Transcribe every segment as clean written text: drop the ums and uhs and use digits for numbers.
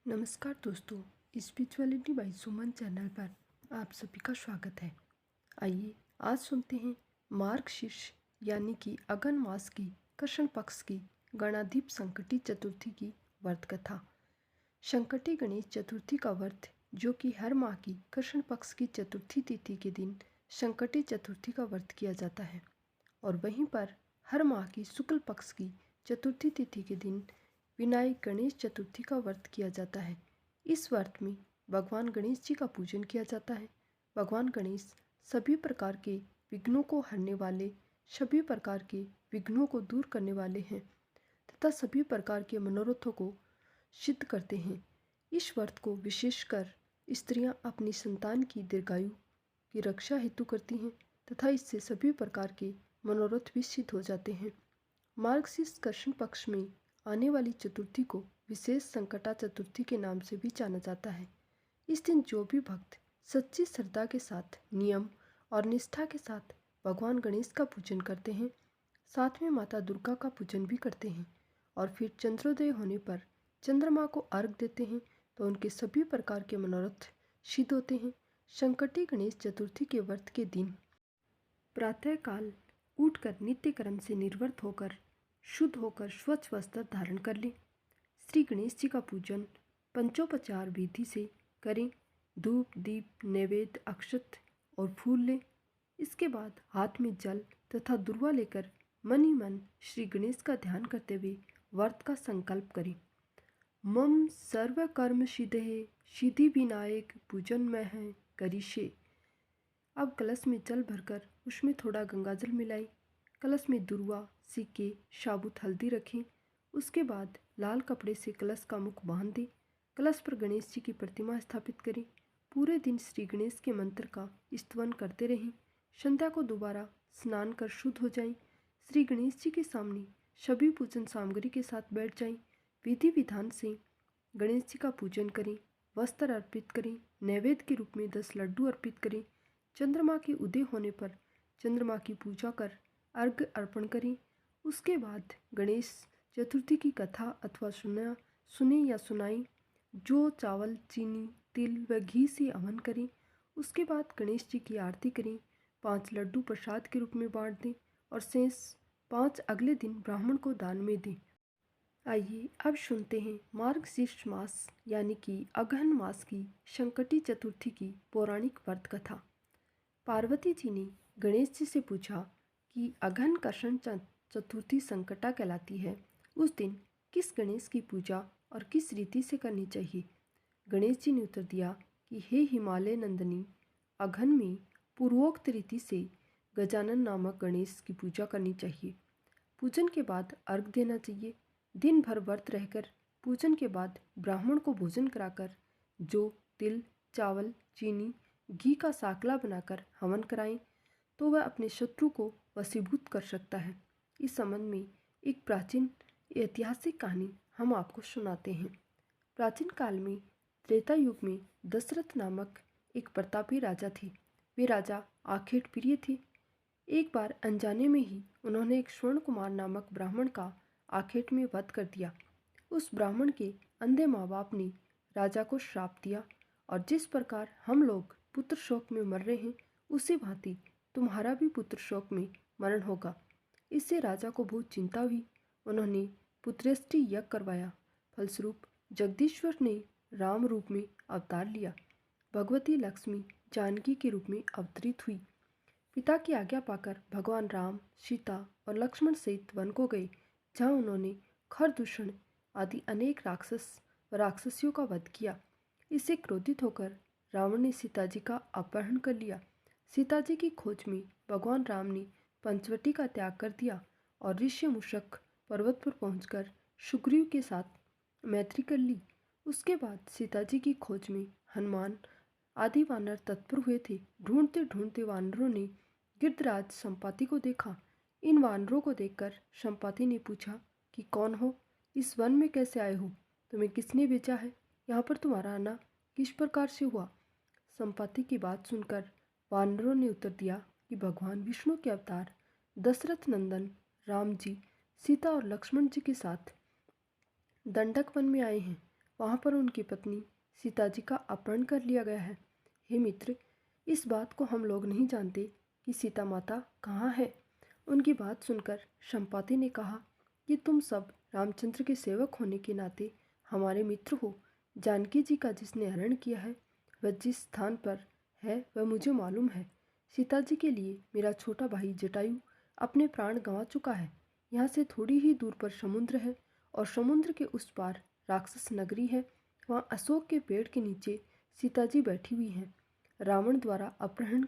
नमस्कार दोस्तों, spirituality bye सुमन channel पर आप सभी का स्वागत है। आइए आज सुनते हैं मार्गशीर्ष यानी कि अगन मास की कृष्ण पक्ष की गणाधिप संकटी चतुर्थी की व्रत कथा। संकटी गणेश चतुर्थी का व्रत, जो कि हर माह की कृष्ण पक्ष की चतुर्थी तिथि के दिन संकटी चतुर्थी का व्रत किया जाता है, और वहीं पर हर माह की शुक्ल पक्ष की चतुर्थी तिथि के दिन विनायक गणेश चतुर्थी का व्रत किया जाता है। इस व्रत में भगवान गणेश जी का पूजन किया जाता है। भगवान गणेश सभी प्रकार के विघ्नों को हरने वाले, सभी प्रकार के विघ्नों को दूर करने वाले हैं तथा सभी प्रकार के मनोरथों को सिद्ध करते हैं। इस व्रत को विशेषकर स्त्रियां अपनी संतान की दीर्घायु की रक्षा हेतु करती हैं तथा इससे सभी प्रकार के मनोरथ भी सिद्ध हो जाते हैं। मार्गशीर्ष कृष्ण पक्ष में आने वाली चतुर्थी को विशेष संकटा चतुर्थी के नाम से भी जाना जाता है। इस दिन जो भी भक्त सच्ची श्रद्धा के साथ, नियम और निष्ठा के साथ भगवान गणेश का पूजन करते हैं, साथ में माता दुर्गा का पूजन भी करते हैं और फिर चंद्रोदय होने पर चंद्रमा को अर्घ देते हैं, तो उनके सभी प्रकार के मनोरथ सिद्ध होते हैं। संकटी गणेश चतुर्थी के व्रत के दिन प्रातःकाल उठकर नित्य कर्म से निर्वृत्त होकर शुद्ध होकर स्वच्छ वस्त्र धारण कर लें। श्री गणेश जी का पूजन पंचोपचार विधि से करें। धूप, दीप, नैवेद्य, अक्षत और फूल लें। इसके बाद हाथ में जल तथा दुर्वा लेकर मन ही मन श्री गणेश का ध्यान करते हुए व्रत का संकल्प करें। मम सर्व कर्म सिद्धे सिद्धि विनायक पूजन में है करिष्ये। अब कलश में जल भरकर उसमें थोड़ा गंगाजल मिलाएं। कलश में दुर्वा, सिक्के, साबुत हल्दी रखें। उसके बाद लाल कपड़े से कलश का मुख बांध दें। कलश पर गणेश जी की प्रतिमा स्थापित करें। पूरे दिन श्री गणेश के मंत्र का स्तवन करते रहें। संध्या को दोबारा स्नान कर शुद्ध हो जाएं। श्री गणेश जी के सामने सभी पूजन सामग्री के साथ बैठ जाएं। विधि विधान से गणेश जी का पूजन करें। वस्त्र अर्पित करें। नैवेद्य के रूप में 10 लड्डू अर्पित करें। चंद्रमा के उदय होने पर चंद्रमा की पूजा कर अर्घ्य अर्पण करें। उसके बाद गणेश चतुर्थी की कथा अथवा सुने या सुनाएं। जो चावल, चीनी, तिल व घी से हवन करें। उसके बाद गणेश जी की आरती करें। 5 लड्डू प्रसाद के रूप में बांट दें और शेष 5 अगले दिन ब्राह्मण को दान में दें। आइए अब सुनते हैं मार्गशीर्ष मास यानी कि अगहन मास की संकटी चतुर्थी की पौराणिक व्रत कथा। पार्वती जी ने गणेश जी से पूछा कि अगहन कृष्ण चतुर्थी संकटा कहलाती है, उस दिन किस गणेश की पूजा और किस रीति से करनी चाहिए। गणेश जी ने उत्तर दिया कि हे हिमालय नंदनी, अगहन में पूर्वोक्त रीति से गजानन नामक गणेश की पूजा करनी चाहिए। पूजन के बाद अर्घ देना चाहिए। दिन भर व्रत रहकर पूजन के बाद ब्राह्मण को भोजन कराकर जो तिल, चावल, चीनी, घी का साकला बनाकर हवन कराएं तो वह अपने शत्रु को वशीभूत कर सकता है। इस संबंध में एक प्राचीन ऐतिहासिक कहानी हम आपको सुनाते हैं। प्राचीन काल में त्रेता युग में दशरथ नामक एक प्रतापी राजा थे। वे राजा आखेट प्रिय थे। एक बार अनजाने में ही उन्होंने एक स्वर्ण कुमार नामक ब्राह्मण का आखेट में वध कर दिया। उस ब्राह्मण के अंधे माँ बाप ने राजा को श्राप दिया और जिस प्रकार हम लोग पुत्र शोक में मर रहे हैं, उसी भांति तुम्हारा भी पुत्र शोक में मरण होगा। इससे राजा को बहुत चिंता हुई। उन्होंने पुत्रेष्टि यज्ञ करवाया। फलस्वरूप जगदीश्वर ने राम रूप में अवतार लिया। भगवती लक्ष्मी जानकी के रूप में अवतरित हुई। पिता की आज्ञा पाकर भगवान राम, सीता और लक्ष्मण सहित वन को गए, जहाँ उन्होंने खरदूषण आदि अनेक राक्षस व राक्षसियों का वध किया। इससे क्रोधित होकर रावण ने सीता जी का अपहरण कर लिया। सीता जी की खोज में भगवान राम ने पंचवटी का त्याग कर दिया और ऋषि मूषक पर्वत पर पहुंचकर सुग्रीव के साथ मैत्री कर ली। उसके बाद सीता जी की खोज में हनुमान आदि वानर तत्पर हुए थे। ढूंढते ढूंढते वानरों ने गिद्धराज संपाति को देखा। इन वानरों को देखकर संपाति ने पूछा कि कौन हो, इस वन में कैसे आए हो, तुम्हें किसने भेजा है, यहाँ पर तुम्हारा आना किस प्रकार से हुआ। संपाति की बात सुनकर वानरों ने उत्तर दिया कि भगवान विष्णु के अवतार दशरथ नंदन राम जी सीता और लक्ष्मण जी के साथ दंडक वन में आए हैं। वहाँ पर उनकी पत्नी सीता जी का अपहरण कर लिया गया है। हे मित्र, इस बात को हम लोग नहीं जानते कि सीता माता कहाँ है। उनकी बात सुनकर संपाति ने कहा कि तुम सब रामचंद्र के सेवक होने के नाते हमारे मित्र हो। जानकी जी का जिसने हरण किया है वह जिस स्थान पर है वह मुझे मालूम है। सीता जी के लिए मेरा छोटा भाई जटायु अपने प्राण गंवा चुका है। यहाँ से थोड़ी ही दूर पर समुद्र है और समुद्र के उस पार राक्षस नगरी है। वहाँ अशोक के पेड़ के नीचे सीता जी बैठी हुई हैं। रावण द्वारा अपहरण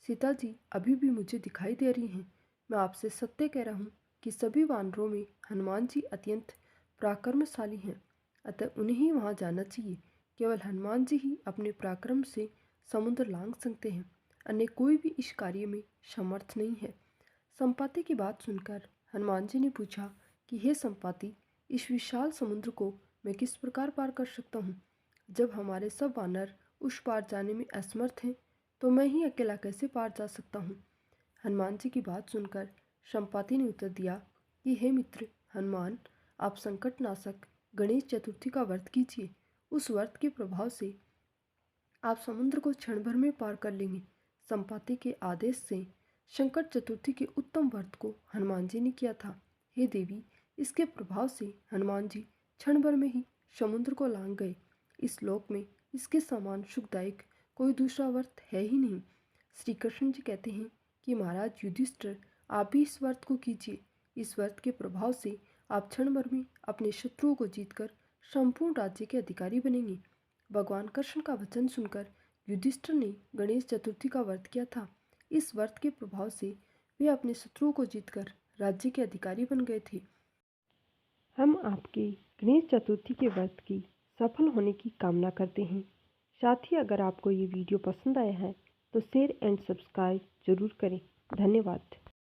सीता जी अभी भी मुझे दिखाई दे रही हैं। मैं आपसे सत्य कह रहा हूँ कि सभी वानरों में हनुमान जी अत्यंत पराक्रमशाली हैं, अतः उन्हें ही वहाँ जाना चाहिए। केवल हनुमान जी ही अपने पराक्रम से समुद्र लांघ सकते हैं, अन्य कोई भी इस कार्य में समर्थ नहीं है। संपाति की बात सुनकर हनुमान जी ने पूछा कि हे संपाति, इस विशाल समुद्र को मैं किस प्रकार पार कर सकता हूँ? जब हमारे सब वानर उस पार जाने में असमर्थ हैं, तो मैं ही अकेला कैसे पार जा सकता हूँ? हनुमान जी की बात सुनकर संपाति ने उत्तर दिया कि हे मित्र हनुमान, आप संकटनाशक गणेश चतुर्थी का व्रत कीजिए। उस व्रत के प्रभाव से आप समुद्र को क्षण भर में पार कर लेंगे। संपाति के आदेश से संकट चतुर्थी के उत्तम व्रत को हनुमान जी ने किया था। हे देवी, इसके प्रभाव से हनुमान जी क्षण भर में ही समुद्र को लांघ गए। इस लोक में इसके समान सुखदायक कोई दूसरा व्रत है ही नहीं। श्री कृष्ण जी कहते हैं कि महाराज युधिष्ठिर, आप भी इस व्रत को कीजिए। इस व्रत के प्रभाव से आप क्षण भर में अपने शत्रुओं को जीतकर संपूर्ण राज्य के अधिकारी बनेंगे। भगवान कृष्ण का वचन सुनकर युधिष्ठिर ने गणेश चतुर्थी का व्रत किया था। इस व्रत के प्रभाव से वे अपने शत्रुओं को जीतकर राज्य के अधिकारी बन गए थे। हम आपके गणेश चतुर्थी के व्रत की सफल होने की कामना करते हैं। साथ ही अगर आपको ये वीडियो पसंद आया है तो शेयर एंड सब्सक्राइब जरूर करें। धन्यवाद।